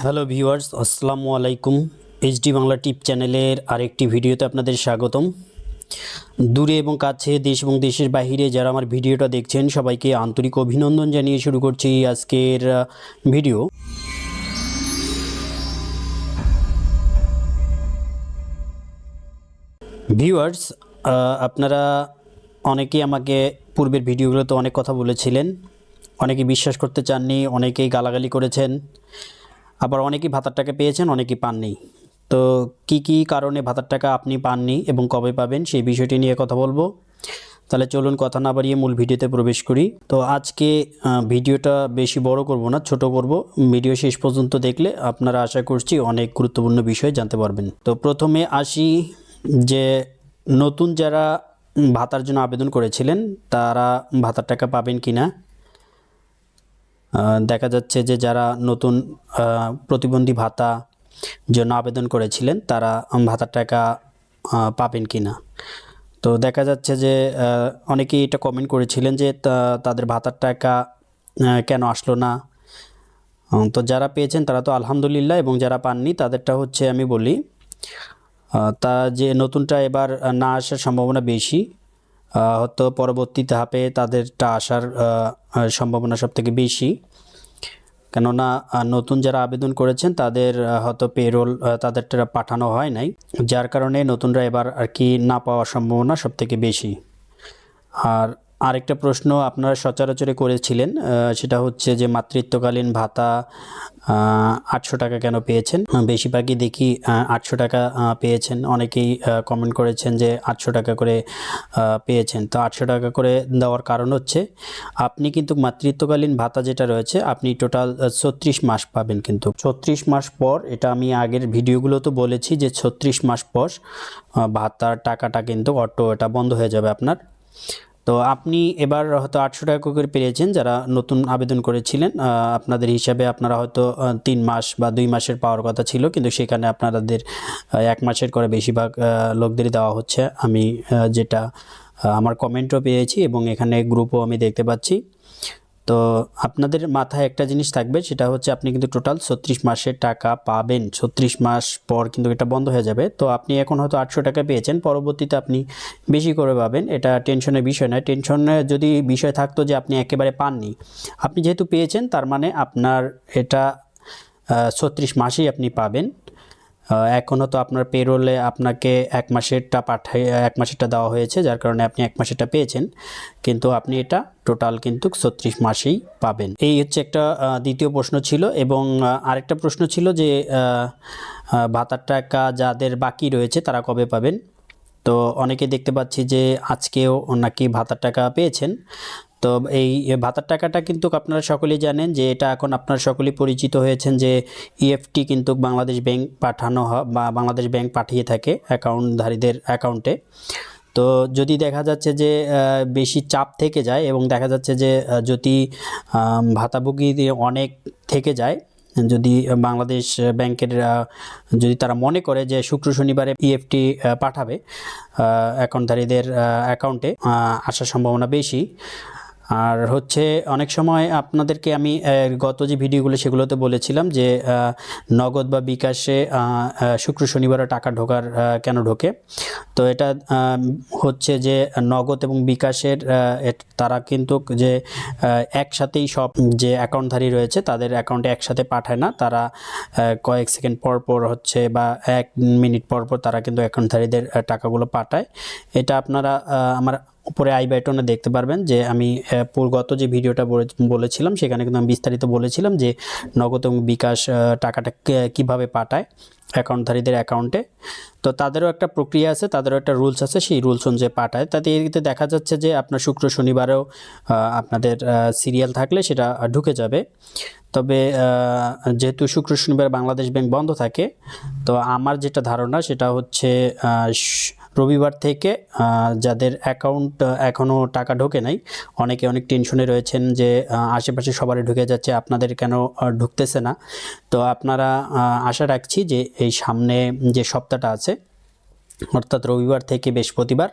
Hello viewers, আসসালামু আলাইকুম। HD Bangla টিপ চ্যানেলের আরেকটি ভিডিওতে আপনাদের স্বাগতম। দূরে এবং কাছে, দেশ এবং দেশের বাইরে যারা আমার ভিডিওটা দেখছেন সবাইকে আন্তরিক অভিনন্দন জানিয়ে শুরু করছি আজকের ভিডিও। ভিউয়ার্স, আপনারা অনেকেই আমাকে পূর্বের ভিডিওগুলোতে অনেক কথা বলেছিলেন, অনেকেই বিশ্বাস করতে চাননি, অনেকেই গালাগালি করেছেন, আবার অনেকেই ভাতার টাকা পেয়েছেন, অনেকেই পাননি। তো কি কারণে ভাতার টাকা আপনি পাননি এবং কবে পাবেন সেই বিষয়টি নিয়ে কথা বলবো। তাহলে চলুন কথা না বাড়িয়ে মূল ভিডিওতে প্রবেশ করি। তো আজকে ভিডিওটা বেশি বড় করব না, ছোট করব। ভিডিও শেষ পর্যন্ত দেখলে আপনারা আশা করছি অনেক গুরুত্বপূর্ণ বিষয় জানতে পারবেন। তো প্রথমে আসি যে নতুন যারা ভাতার জন্য আবেদন করেছিলেন তারা ভাতার টাকা পাবেন কিনা। দেখা যাচ্ছে যে যারা নতুন প্রতিবন্ধী ভাতা জন্য আবেদন করেছিলেন তারা ভাতার টাকা পাবেন কিনা। তো দেখা যাচ্ছে যে অনেকেই এটা কমেন্ট করেছিলেন যে তাদের ভাতার টাকা কেন আসলো না। তো যারা পেয়েছেন তারা তো আলহামদুলিল্লাহ, এবং যারা পাননি তাদেরটা হচ্ছে আমি বলি তা যে নতুনটা এবার না আসার সম্ভাবনা বেশি, হয়তো পরবর্তী ধাপে তাদেরটা আসার সম্ভাবনা সবথেকে বেশি। কেননা নতুন যারা আবেদন করেছেন তাদের হয়তো পেরোল তাদেরটা পাঠানো হয় নাই, যার কারণে নতুনরা এবার আর কি না পাওয়ার সম্ভাবনা সবথেকে বেশি। আর আরেকটা প্রশ্ন আপনারা সচরাচরে করেছিলেন, সেটা হচ্ছে যে মাতৃত্বকালীন ভাতা 800 টাকা কেন পেয়েছেন। বেশিরভাগই দেখি 800 টাকা পেয়েছেন। অনেকেই কমেন্ট করেছেন যে 800 টাকা করে পেয়েছেন। তো 800 টাকা করে দেওয়ার কারণ হচ্ছে আপনি কিন্তু মাতৃত্বকালীন ভাতা যেটা রয়েছে আপনি টোটাল 36 মাস পাবেন। কিন্তু 36 মাস পর, এটা আমি আগের ভিডিওগুলোতে বলেছি যে 36 মাস পর ভাতার টাকাটা কিন্তু এটা বন্ধ হয়ে যাবে আপনার। তো আপনি এবার হয়তো 800 টাকা করে পেয়েছেন যারা নতুন আবেদন করেছিলেন। আপনাদের হিসাবে আপনারা হয়তো 3 মাস বা 2 মাসের পাওয়ার কথা ছিল, কিন্তু সেখানে আপনাদের 1 মাসের করে বেশিরভাগ লোকদেরই দেওয়া হচ্ছে। আমি যেটা আমার কমেন্টও পেয়েছি এবং এখানে গ্রুপও আমি দেখতে পাচ্ছি। তো আপনাদের মাথায় একটা জিনিস থাকবে, সেটা হচ্ছে আপনি কিন্তু টোটাল 36 মাসের টাকা পাবেন। 36 মাস পর কিন্তু এটা বন্ধ হয়ে যাবে। তো আপনি এখন হয়তো 800 টাকা পেয়েছেন, পরবর্তীতে আপনি বেশি করে পাবেন, এটা টেনশনের বিষয় নয়। টেনশনে যদি বিষয় থাকতো যে আপনি একেবারে পাননি, আপনি যেহেতু পেয়েছেন তার মানে আপনার এটা 36 মাসেই আপনি পাবেন। এখনও তো আপনার পেরোলে আপনাকে 1 মাসেরটা পাঠায়, 1 মাসেরটা দেওয়া হয়েছে, যার কারণে আপনি 1 মাসেরটা পেয়েছেন, কিন্তু আপনি এটা টোটাল কিন্তু 36 মাসেই পাবেন। এই হচ্ছে একটা দ্বিতীয় প্রশ্ন ছিল। এবং আরেকটা প্রশ্ন ছিল যে ভাতার টাকা যাদের বাকি রয়েছে তারা কবে পাবেন। তো অনেকে দেখতে পাচ্ছি যে আজকেও নাকি ভাতার টাকা পেয়েছেন। তো এই ভাতার টাকাটা কিন্তু আপনারা সকলেই জানেন যে এটা এখন আপনারা সকলেই পরিচিত হয়েছেন যে ইএফটি কিন্তু বাংলাদেশ ব্যাংক পাঠানো হয় বা বাংলাদেশ ব্যাংক পাঠিয়ে থাকে অ্যাকাউন্টধারীদের অ্যাকাউন্টে। তো যদি দেখা যাচ্ছে যে বেশি চাপ থেকে যায় এবং দেখা যাচ্ছে যে যদি ভাতাভোগী অনেক থেকে যায়, যদি বাংলাদেশ ব্যাংকের যদি তারা মনে করে যে শুক্র শনিবারে ইএফটি পাঠাবে অ্যাকাউন্টধারীদের অ্যাকাউন্টে, আসার সম্ভাবনা বেশি। আর হচ্ছে অনেক সময় আপনাদেরকে আমি গত যে ভিডিওগুলো সেগুলোতে বলেছিলাম যে নগদ বা বিকাশে শুক্র শনিবারে টাকা ঢোকার কেন ঢোকে। তো এটা হচ্ছে যে নগদ এবং বিকাশের তারা কিন্তু যে একসাথেই সব যে অ্যাকাউন্টধারী রয়েছে তাদের অ্যাকাউন্টে একসাথে পাঠায় না, তারা কয়েক সেকেন্ড পর পর হচ্ছে বা 1 মিনিট পর পর তারা কিন্তু অ্যাকাউন্টধারীদের টাকাগুলো পাঠায়। এটা আপনারা আমার উপরে আই বাটনে দেখতে পারবেন যে আমি গত যে ভিডিওটা বলেছিলাম সেখানে কিন্তু আমি বিস্তারিত বলেছিলাম যে নগদ এবং বিকাশ টাকাটা কিভাবে পাঠায় অ্যাকাউন্টধারীদের অ্যাকাউন্টে। তো তাদেরও একটা প্রক্রিয়া আছে, তাদেরও একটা রুলস আছে, সেই রুলস অনুযায়ী পাঠায়। তাতে এতে দেখা যাচ্ছে যে আপনার শুক্র শনিবারেও আপনাদের সিরিয়াল থাকলে সেটা ঢুকে যাবে। তবে যেহেতু শুক্র শনিবার বাংলাদেশ ব্যাংক বন্ধ থাকে, তো আমার যেটা ধারণা সেটা হচ্ছে রবিবার থেকে যাদের অ্যাকাউন্ট এখনও টাকা ঢোকে নাই, অনেকে অনেক টেনশনে রয়েছেন যে আশেপাশে সবারই ঢুকে যাচ্ছে, আপনাদের কেন ঢুকতেছে না। তো আপনারা আশা রাখছি যে এই সামনে যে সপ্তাহটা আছে অর্থাৎ রবিবার থেকে বৃহস্পতিবার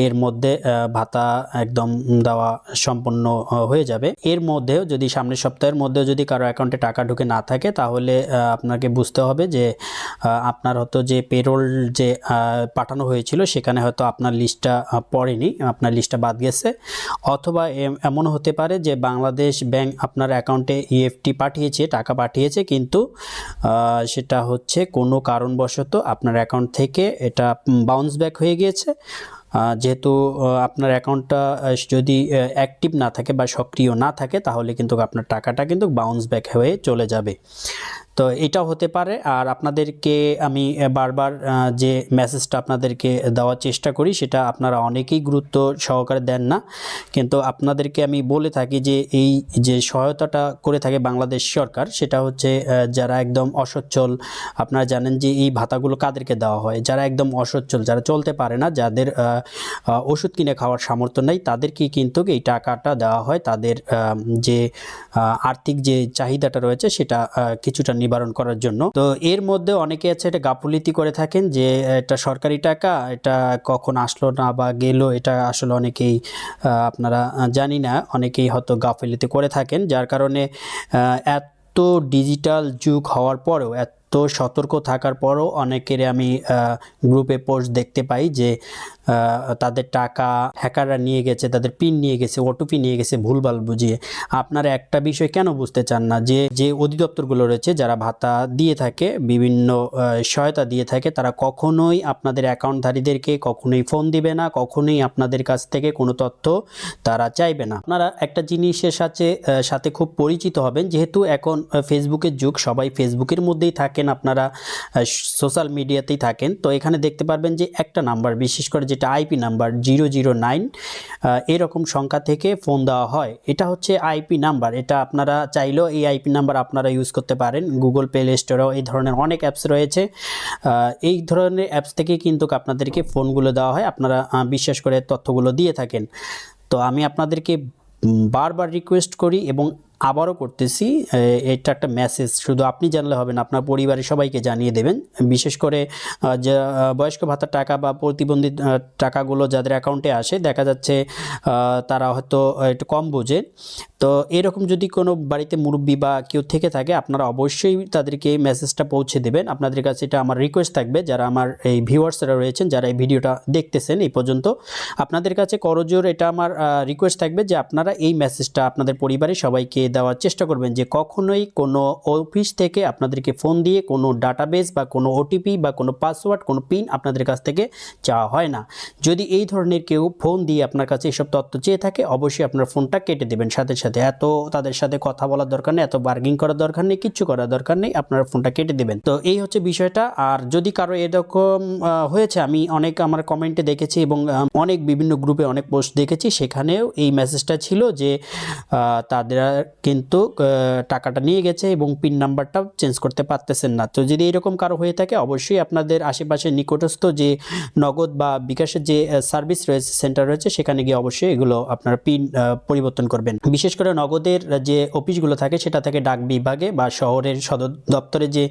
এর মধ্যে ভাতা একদম দেওয়া সম্পন্ন হয়ে যাবে। এর মধ্যেও যদি সামনের সপ্তাহের মধ্যেও যদি কারো অ্যাকাউন্টে টাকা ঢুকে না থাকে তাহলে আপনাকে বুঝতে হবে যে আপনার হয়তো যে পেরোল যে পাঠানো হয়েছিল সেখানে হয়তো আপনার লিস্টটা পড়েনি, আপনার লিস্টটা বাদ গেছে, অথবা এমন হতে পারে যে বাংলাদেশ ব্যাংক আপনার অ্যাকাউন্টে ইএফটি পাঠিয়েছে, টাকা পাঠিয়েছে, কিন্তু সেটা হচ্ছে কোনো কারণবশত আপনার অ্যাকাউন্ট থেকে এটা বাউন্স ব্যাক হয়ে গিয়েছে। যেহেতু আপনার অ্যাকাউন্টটা যদি অ্যাক্টিভ না থাকে বা সক্রিয় না থাকে তাহলে কিন্তু আপনার টাকাটা কিন্তু বাউন্স ব্যাক হয়ে চলে যাবে। তো এটাও হতে পারে। আর আপনাদেরকে আমি বারবার যে মেসেজটা আপনাদেরকে দেওয়ার চেষ্টা করি সেটা আপনারা অনেকেই গুরুত্ব সহকারে দেন না, কিন্তু আপনাদেরকে আমি বলে থাকি যে এই যে সহায়তাটা করে থাকে বাংলাদেশ সরকার সেটা হচ্ছে যারা একদম অসচ্ছল, আপনারা জানেন যে এই ভাতাগুলো কাদেরকে দেওয়া হয়, যারা একদম অসচ্ছল, যারা চলতে পারে না, যাদের ওষুধ কিনে খাওয়ার সামর্থ্য নেই, তাদেরকেই কিন্তু এই টাকাটা দেওয়া হয় তাদের যে আর্থিক যে চাহিদাটা রয়েছে সেটা কিছুটা নিবারণ করার জন্য। তো এর মধ্যে অনেকে আছে এটা গাফুলিতি করে থাকেন যে এটা সরকারি টাকা, এটা কখন আসলো না বা গেল, এটা আসলে অনেকেই আপনারা জানি না, অনেকেই হয়তো গাফিলতি করে থাকেন, যার কারণে এত ডিজিটাল যুগ হওয়ার পরেও, এত সতর্ক থাকার পরও অনেকের আমি গ্রুপে পোস্ট দেখতে পাই যে তাদের টাকা হ্যাকাররা নিয়ে গেছে, তাদের পিন নিয়ে গেছে, ওটিপি নিয়ে গেছে ভুলভাল বুঝিয়ে। আপনারা একটা বিষয় কেন বুঝতে চান না যে যে অধিদপ্তরগুলো রয়েছে যারা ভাতা দিয়ে থাকে, বিভিন্ন সহায়তা দিয়ে থাকে, তারা কখনোই আপনাদের অ্যাকাউন্টধারীদেরকে কখনোই ফোন দিবে না, কখনোই আপনাদের কাছ থেকে কোনো তথ্য তারা চাইবে না। আপনারা একটা জিনিসের সাথে খুব পরিচিত হবেন, যেহেতু এখন ফেসবুকের যুগ, সবাই ফেসবুকের মধ্যেই থাকেন, আপনারা সোশ্যাল মিডিয়াতেই থাকেন। তো এখানে দেখতে পারবেন যে একটা নাম্বার, বিশেষ করে যেটা আইপি নাম্বার 009 এরকম সংখ্যা থেকে ফোন দেওয়া হয়। এটা হচ্ছে আইপি নাম্বার, এটা আপনারা চাইলেও এই আইপি নাম্বার আপনারা ইউজ করতে পারেন। গুগল প্লে স্টোরেও এই ধরনের অনেক অ্যাপস রয়েছে, এই ধরনের অ্যাপস থেকে কিন্তু আপনাদেরকে ফোনগুলো দেওয়া হয়, আপনারা বিশ্বাস করে তথ্যগুলো দিয়ে থাকেন। তো আমি আপনাদেরকে বারবার রিকোয়েস্ট করি এবং আবারও করতেছি, এটা একটা মেসেজ শুধু আপনি জানলে হবে না, আপনার পরিবারের সবাইকে জানিয়ে দেবেন। বিশেষ করে যে বয়স্ক ভাতার টাকা বা প্রতিবন্ধী টাকাগুলো যাদের অ্যাকাউন্টে আসে, দেখা যাচ্ছে তারা হয়তো একটু কম বোঝে। তো এরকম যদি কোনো বাড়িতে মুরব্বি বা কেউ থেকে থাকে, আপনারা অবশ্যই তাদেরকে এই মেসেজটা পৌঁছে দেবেন। আপনাদের কাছে এটা আমার রিকোয়েস্ট থাকবে, যারা আমার এই ভিউয়ার্সরা রয়েছেন, যারা এই ভিডিওটা দেখতেছেন এই পর্যন্ত, আপনাদের কাছে করজোর এটা আমার রিকোয়েস্ট থাকবে যে আপনারা এই মেসেজটা আপনাদের পরিবারের সবাইকে দেওয়ার চেষ্টা করবেন যে কখনোই কোনো অফিস থেকে আপনাদেরকে ফোন দিয়ে কোনো ডাটাবেস বা কোনো ওটিপি বা কোনো পাসওয়ার্ড, কোনো পিন আপনাদের কাছ থেকে চাওয়া হয় না। যদি এই ধরনের কেউ ফোন দিয়ে আপনার কাছে এসব তথ্য চেয়ে থাকে, অবশ্যই আপনার ফোনটা কেটে দেবেন সাথে সাথে। এত তাদের সাথে কথা বলার দরকার নেই, এত বার্গিং করার দরকার নেই, কিচ্ছু করার দরকার নেই, আপনার ফোনটা কেটে দেবেন। তো এই হচ্ছে বিষয়টা। আর যদি কারো এরকম হয়েছে, আমি অনেক আমার কমেন্টে দেখেছি এবং অনেক বিভিন্ন গ্রুপে অনেক পোস্ট দেখেছি, সেখানেও এই মেসেজটা ছিল যে তাদের কিন্তু টাকাটা নিয়ে গেছে এবং পিন নাম্বারটাও চেঞ্জ করতে পারতেছেন না। তো যদি এরকম কারো হয়ে থাকে, অবশ্যই আপনাদের আশেপাশে নিকটস্থ যে নগদ বা বিকাশের যে সার্ভিস রয়েছে, সেন্টার রয়েছে, সেখানে গিয়ে অবশ্যই এগুলো আপনারা পিন পরিবর্তন করবেন। বিশেষ করে নগদের যে অফিসগুলো থাকে সেটা থেকে ডাক বিভাগে বা শহরের সদর দপ্তরে যে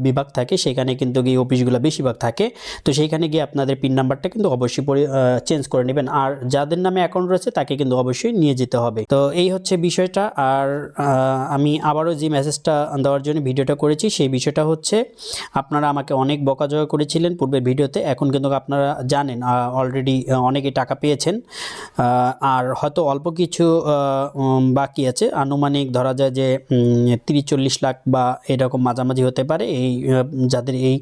বিভাগ থাকে সেখানে কিন্তু গিয়ে অফিসগুলো বেশিরভাগ থাকে। তো সেইখানে গিয়ে আপনাদের পিন নাম্বারটা কিন্তু অবশ্যই চেঞ্জ করে নেবেন। আর যাদের নামে অ্যাকাউন্ট রয়েছে তাকে কিন্তু অবশ্যই নিয়ে যেতে হবে। তো এই হচ্ছে বিষয়টা। আর আমি আবারও যে মেসেজটা দেওয়ার জন্য ভিডিওটা করেছি সেই বিষয়টা হচ্ছে, আপনারা আমাকে অনেক বকাঝকা করেছিলেন পূর্বের ভিডিওতে, এখন কিন্তু আপনারা জানেন অলরেডি অনেকে টাকা পেয়েছেন, আর হয়তো অল্প কিছু বাকি আছে। আনুমানিক ধরা যায় যে 30-40 লাখ বা এরকম মাঝামাঝি হতে পারে এই যাদের এই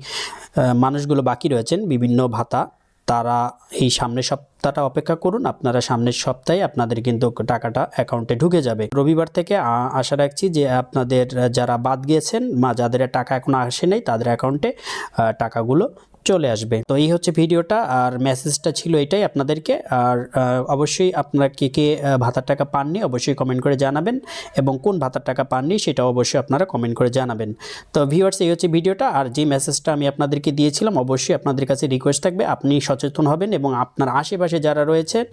মানুষগুলো বাকি রয়েছেন বিভিন্ন ভাতা, তারা এই সামনের সপ্তাহটা অপেক্ষা করুন। আপনারা সামনের সপ্তাহে আপনাদের কিন্তু টাকাটা অ্যাকাউন্টে ঢুকে যাবে। রবিবার থেকে আশা রাখছি যে আপনাদের যারা বাদ গিয়েছেন বা যাদের টাকা এখনো আসে নাই তাদের অ্যাকাউন্টে টাকাগুলো চলে আসবে। তো এই হচ্ছে ভিডিওটা, আর মেসেজটা ছিল এটাই আপনাদেরকে। আর অবশ্যই আপনারা কে কে ভাতার টাকা পাননি অবশ্যই কমেন্ট করে জানাবেন, এবং কোন ভাতার টাকা পাননি সেটাও অবশ্যই আপনারা কমেন্ট করে জানাবেন। তো ভিউয়ার্স, এই হচ্ছে ভিডিওটা। আর যে মেসেজটা আমি আপনাদেরকে দিয়েছিলাম, অবশ্যই আপনাদের কাছে রিকোয়েস্ট থাকবে আপনি সচেতন হবেন এবং আপনার আশেপাশে যারা রয়েছেন,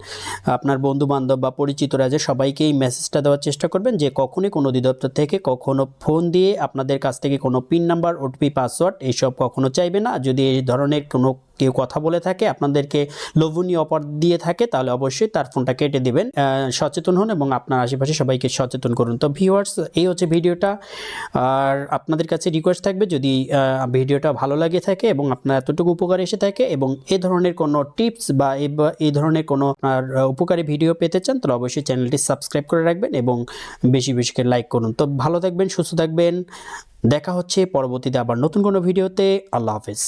আপনার বন্ধুবান্ধব বা পরিচিতরা যে, সবাইকে এই মেসেজটা দেওয়ার চেষ্টা করবেন যে কখনোই কোনো অধিদপ্তর থেকে কখনো ফোন দিয়ে আপনাদের কাছ থেকে কোনো পিন নাম্বার, ওটিপি, পাসওয়ার্ড এইসব কখনো চাইবে না। যদি এই ধরনের ধরনের কোনো কেউ কথা বলে থাকে, আপনাদেরকে লোভনীয় অফার দিয়ে থাকে, তাহলে অবশ্যই তার ফোনটা কেটে দিবেন। সচেতন হন এবং আপনার আশেপাশে সবাইকে সচেতন করুন। তো ভিউয়ার্স, এই হচ্ছে ভিডিওটা। আর আপনাদের কাছে রিকোয়েস্ট থাকবে, যদি ভিডিওটা ভালো লাগে থাকে এবং আপনার এতটুকু উপকার এসে থাকে এবং এই ধরনের কোনো টিপস বা এই ধরনের কোনো আপনার উপকারী ভিডিও পেতে চান, তাহলে অবশ্যই চ্যানেলটি সাবস্ক্রাইব করে রাখবেন এবং বেশি বেশি করে লাইক করুন। তো ভালো থাকবেন, সুস্থ থাকবেন। দেখা হচ্ছে পরবর্তীতে আবার নতুন কোনো ভিডিওতে। আল্লাহ হাফেজ।